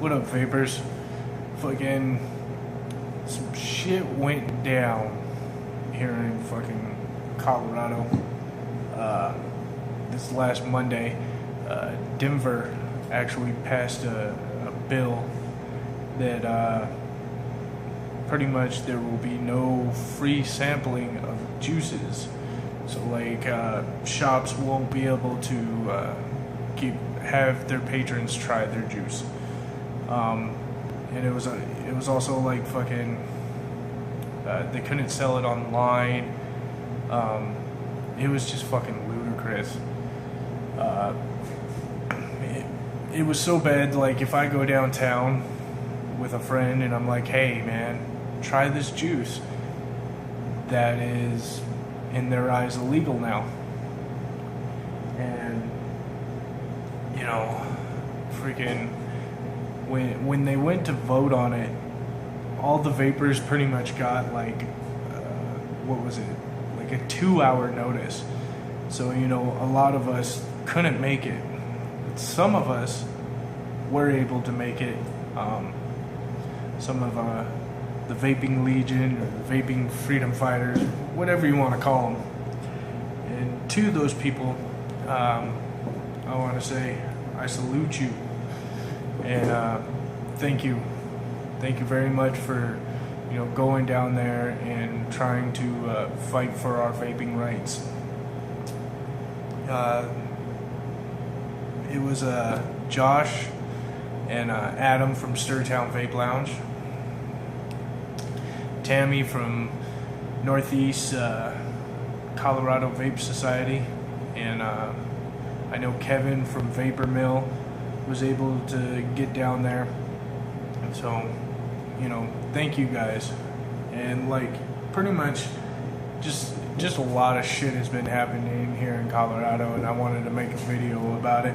What up, vapors? Fucking some shit went down here in fucking Colorado. This last Monday, Denver actually passed a bill that pretty much there will be no free sampling of juices. So like shops won't be able to have their patrons try their juice. And it was also like fucking they couldn't sell it online. It was just fucking ludicrous. It was so bad, like if I go downtown with a friend and I'm like, hey man, try this juice, that is in their eyes illegal now. And you know, freaking when they went to vote on it, all the vapors pretty much got like what was it, like a 2-hour notice. So you know, a lot of us couldn't make it. Some of us were able to make it. Some of the Vaping Legion or the Vaping Freedom Fighters, whatever you want to call them. And to those people, I want to say I salute you and thank you very much for going down there and trying to fight for our vaping rights. It was Josh and Adam from Stirtown Vape Lounge, Tammy from Northeast Colorado Vape Society, and I know Kevin from Vapor Mill was able to get down there. So, thank you guys. And like pretty much just a lot of shit has been happening here in Colorado, and I wanted to make a video about it.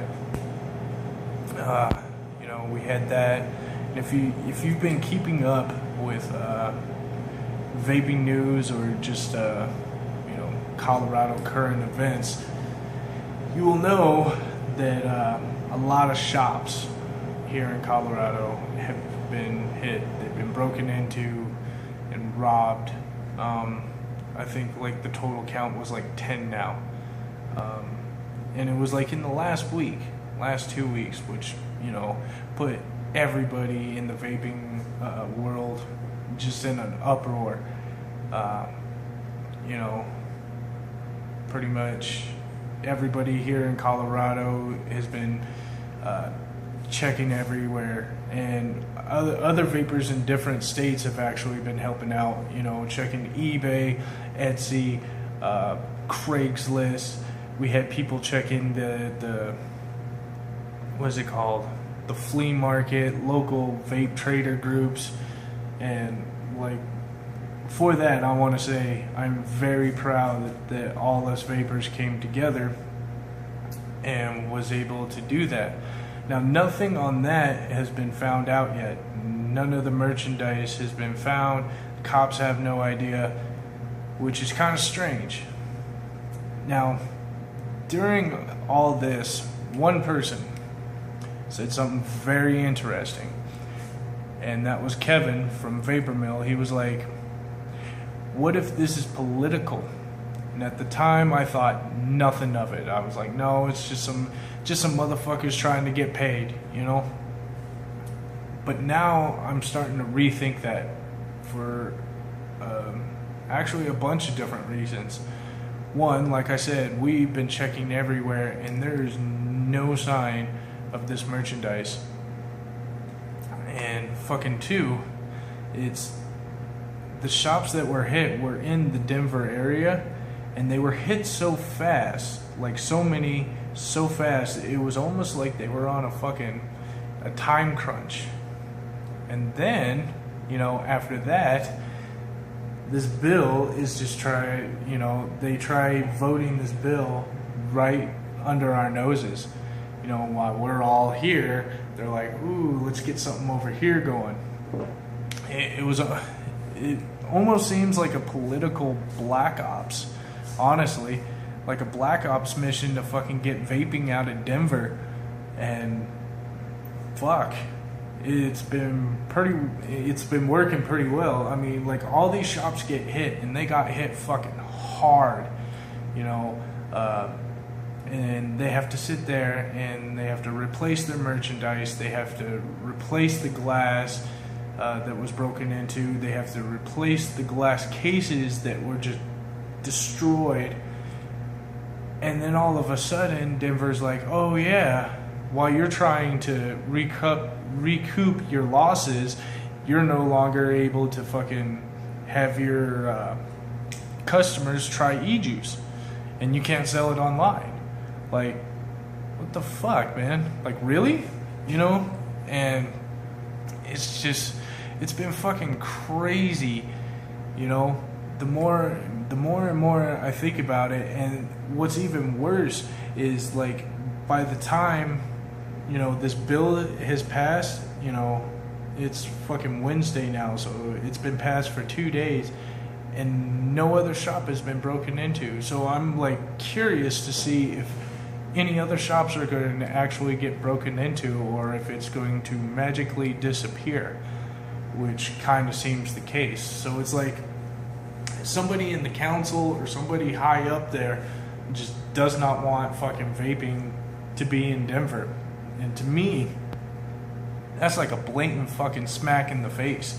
We had that. And if you've been keeping up with vaping news or just Colorado current events, you will know that a lot of shops here in Colorado have been hit. They've been broken into and robbed. I think like the total count was like 10 now. And it was like in the last 2 weeks, which, put everybody in the vaping world just in an uproar. Pretty much everybody here in Colorado has been checking everywhere, and other vapors in different states have actually been helping out, checking eBay, Etsy, Craigslist. We had people checking the what is it called? The flea market, local vape trader groups. And like, for that, I want to say I'm very proud that all us vapors came together and was able to do that. Now, nothing on that has been found out yet. None of the merchandise has been found. Cops have no idea, which is kind of strange. Now, during all this, one person said something very interesting, and that was Kevin from Vapor Mill. He was like, what if this is political? And at the time I thought nothing of it. I was like, no, it's just some motherfuckers trying to get paid, But now I'm starting to rethink that for actually a bunch of different reasons. One, like I said, we've been checking everywhere and there's no sign of this merchandise. And fucking two, it's the shops that were hit were in the Denver area, and they were hit so fast, like so fast, it was almost like they were on a time crunch. And then, after that, this bill is just they try voting this bill right under our noses. While we're all here, they're like, ooh, let's get something over here going. It almost seems like a political black ops, honestly. Like a black ops mission to fucking get vaping out of Denver. And fuck, it's been working pretty well. I mean, like, all these shops get hit, and they got hit fucking hard, you know, and they have to sit there and they have to replace their merchandise. They have to replace the glass that was broken into. They have to replace the glass cases that were just destroyed. And then all of a sudden, Denver's like, oh yeah, while you're trying to recoup your losses, you're no longer able to fucking have your customers try e-juice, and you can't sell it online. Like, what the fuck, man? Like, really? You know? And it's been fucking crazy, you know? The more and more I think about it, and what's even worse is, like, by the time, you know, this bill has passed, you know, it's fucking Wednesday now, so it's been passed for 2 days, and no other shop has been broken into. So I'm, like, curious to see if any other shops are going to actually get broken into, or if it's going to magically disappear, which kind of seems the case. So it's like somebody in the council or somebody high up there just does not want fucking vaping to be in Denver. And to me, that's like a blatant fucking smack in the face.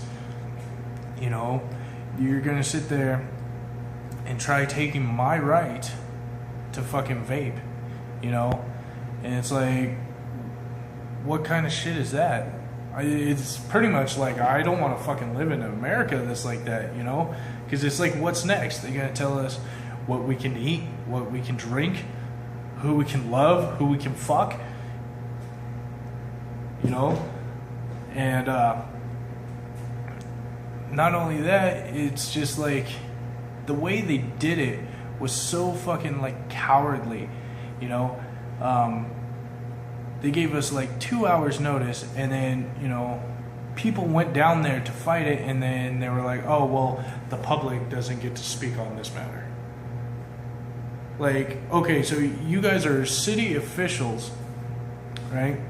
You know, you're gonna sit there and try taking my right to fucking vape, you know? And it's like, what kind of shit is that? It's pretty much like, I don't want to fucking live in America that's like that, you know? Because it's like, what's next? They're gonna tell us what we can eat, what we can drink, who we can love, who we can fuck, you know? And not only that, it's just like, the way they did it was so fucking, like, cowardly, you know? They gave us like 2 hours notice, and then, you know, people went down there to fight it, and then they were like, oh, well, the public doesn't get to speak on this matter. Like, okay, so you guys are city officials, right?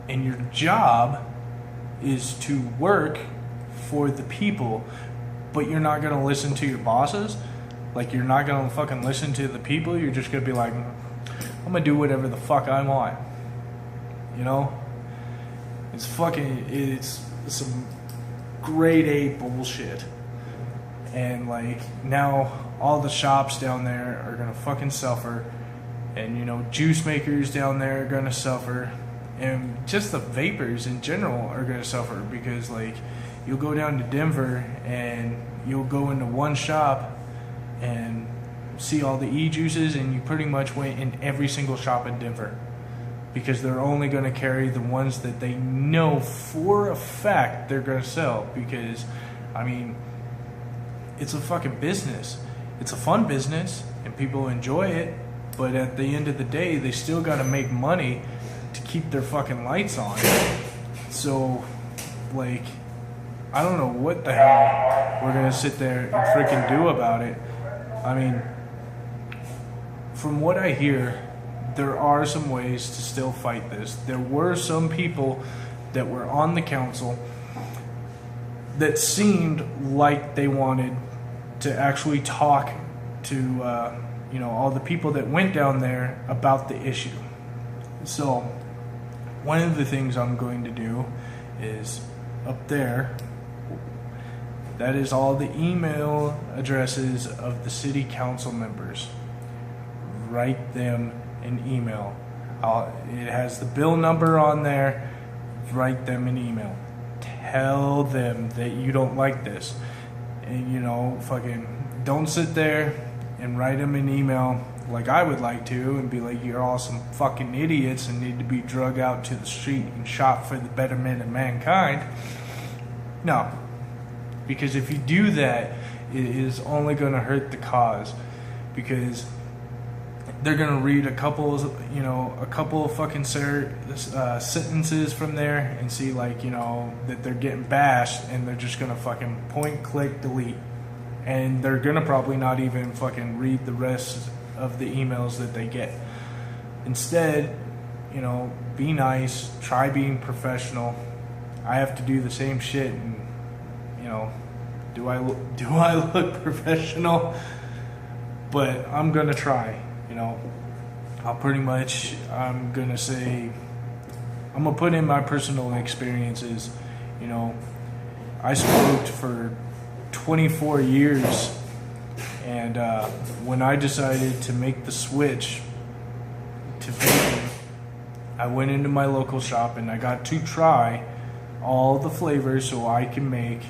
And your job is to work for the people, but you're not going to listen to your bosses? Like, you're not going to fucking listen to the people? You're just going to be like, I'm going to do whatever the fuck I want. You know? It's some grade A bullshit. And, like, now all the shops down there are going to fucking suffer. And, you know, juice makers down there are going to suffer. And just the vapors in general are going to suffer, because, like, you'll go down to Denver and you'll go into one shop and see all the e-juices, and you pretty much went in every single shop in Denver, because they're only going to carry the ones that they know for a fact they're going to sell. Because, I mean, it's a fucking business. It's a fun business, and people enjoy it, but at the end of the day, they still got to make money to keep their fucking lights on. So, like, I don't know what the hell we're going to sit there and freaking do about it. I mean, from what I hear, there are some ways to still fight this. There were some people that were on the council that seemed like they wanted to actually talk to, you know, all the people that went down there about the issue. So, one of the things I'm going to do is, up there, that is all the email addresses of the city council members. Write them an email. It has the bill number on there. Write them an email. Tell them that you don't like this. And, you know, fucking don't sit there and write them an email like I would like to and be like, you're all some fucking idiots and need to be drug out to the street and shot for the betterment of mankind. No. Because if you do that, it is only going to hurt the cause. Because they're going to read a couple of fucking sentences from there and see, like, you know, that they're getting bashed, and they're just going to fucking point, click, delete. And they're going to probably not even fucking read the rest of the emails that they get. Instead, you know, be nice, try being professional, I have to do the same shit, and you know, do I look professional? But I'm gonna try. You know, I'm gonna say, I'm gonna put in my personal experiences. You know, I smoked for 24 years, and when I decided to make the switch to vaping, I went into my local shop and I got to try all the flavors so I can make,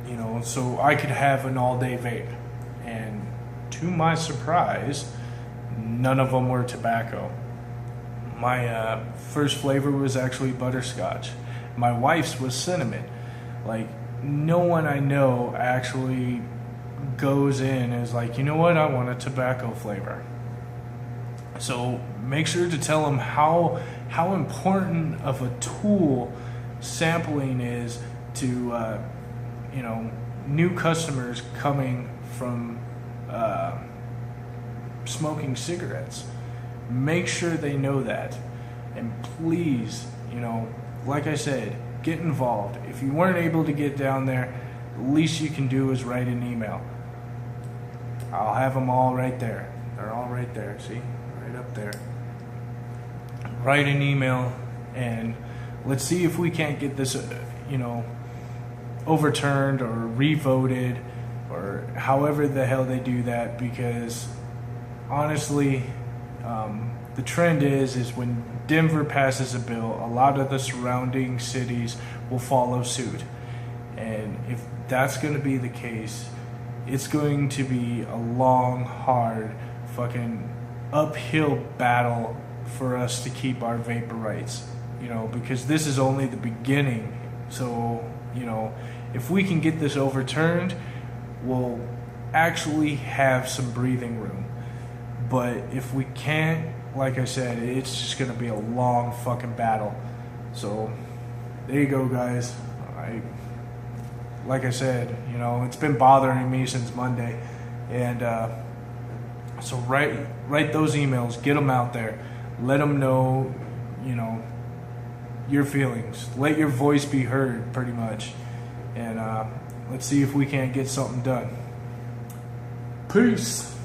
you know, so I could have an all-day vape. And to my surprise, none of them were tobacco. My first flavor was actually butterscotch. My wife's was cinnamon. Like, no one I know actually goes in and is like, you know what, I want a tobacco flavor. So make sure to tell them how important of a tool sampling is to you know, new customers coming from smoking cigarettes. Make sure they know that, and please, you know, like I said, get involved. If you weren't able to get down there, the least you can do is write an email. I'll have them all right there. They're all right there, see? Right up there. Write an email, and let's see if we can't get this, you know, overturned or revoted, or however the hell they do that, because honestly, the trend is when Denver passes a bill, a lot of the surrounding cities will follow suit. And if that's going to be the case, it's going to be a long, hard, fucking uphill battle for us to keep our vapor rights, you know, because this is only the beginning. So, you know, if we can get this overturned, we'll actually have some breathing room. But if we can't, like I said, it's just going to be a long fucking battle. So, there you go, guys. Like I said, you know, it's been bothering me since Monday. And so write those emails. Get them out there. Let them know, you know, your feelings. Let your voice be heard, pretty much. And let's see if we can't get something done. Peace.